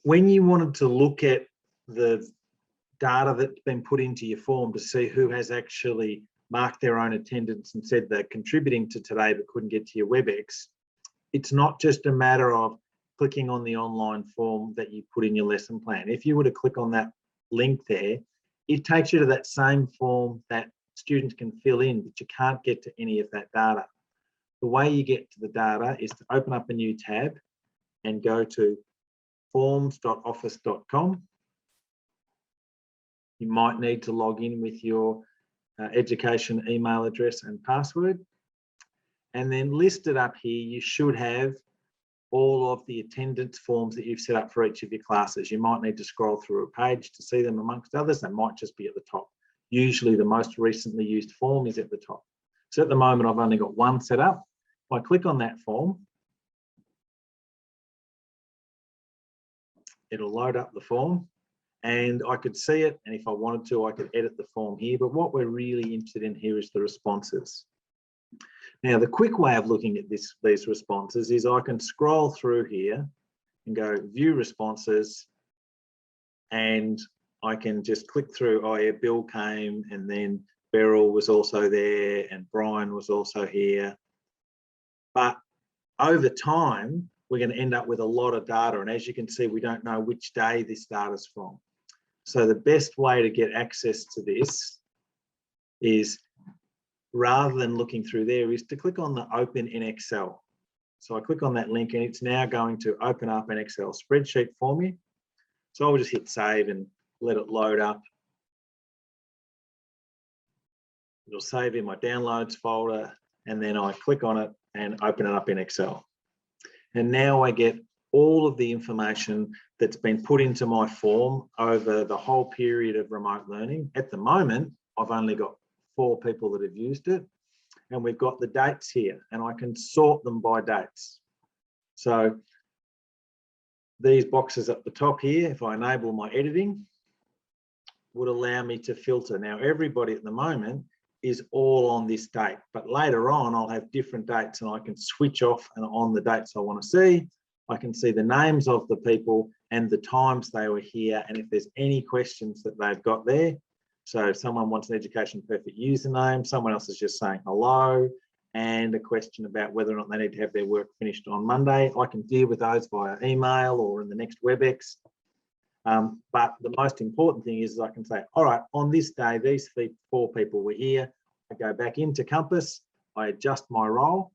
When you wanted to look at the data that's been put into your form to see who has actually marked their own attendance and said they're contributing to today but couldn't get to your WebEx, it's not just a matter of clicking on the online form that you put in your lesson plan. If you were to click on that link there, it takes you to that same form that students can fill in, but you can't get to any of that data. The way you get to the data is to open up a new tab and go to forms.office.com. You might need to log in with your education email address and password. And then listed up here, you should have all of the attendance forms that you've set up for each of your classes. You might need to scroll through a page to see them amongst others. They might just be at the top. Usually the most recently used form is at the top. So at the moment, I've only got one set up. If I click on that form, it'll load up the form and I could see it. And if I wanted to, I could edit the form here. But what we're really interested in here is the responses. Now, the quick way of looking at these responses is I can scroll through here and go view responses, and I can just click through, oh yeah, Bill came, and then Beryl was also there, and Brian was also here. But over time, we're going to end up with a lot of data. And as you can see, we don't know which day this data's from. So the best way to get access to this is, rather than looking through there, is to click on the open in Excel. So I click on that link and it's now going to open up an Excel spreadsheet for me. So I'll just hit save and let it load up. It'll save in my downloads folder, and then I click on it and open it up in Excel. And now I get all of the information that's been put into my form over the whole period of remote learning. At the moment, I've only got 4 people that have used it, and we've got the dates here, and I can sort them by dates. So these boxes at the top here, if I enable my editing, would allow me to filter. Now, everybody at the moment is all on this date, but later on I'll have different dates and I can switch off and on the dates I want to see. I can see the names of the people and the times they were here, and if there's any questions that they've got there. So if someone wants an Education Perfect username, someone else is just saying hello, and a question about whether or not they need to have their work finished on Monday, I can deal with those via email or in the next WebEx. But the most important thing is I can say, all right, on this day, these 4 people were here. I go back into Compass, I adjust my role,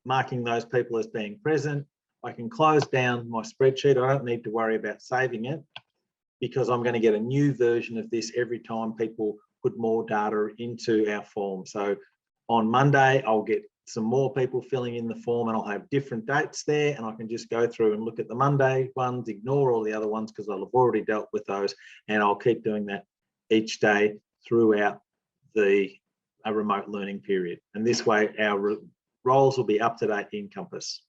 marking those people as being present. I can close down my spreadsheet. I don't need to worry about saving it, because I'm going to get a new version of this every time people put more data into our form. So on Monday, I'll get some more people filling in the form, and I'll have different dates there, and I can just go through and look at the Monday ones, ignore all the other ones because I'll have already dealt with those, and I'll keep doing that each day throughout the remote learning period. And this way our roles will be up to date in Compass.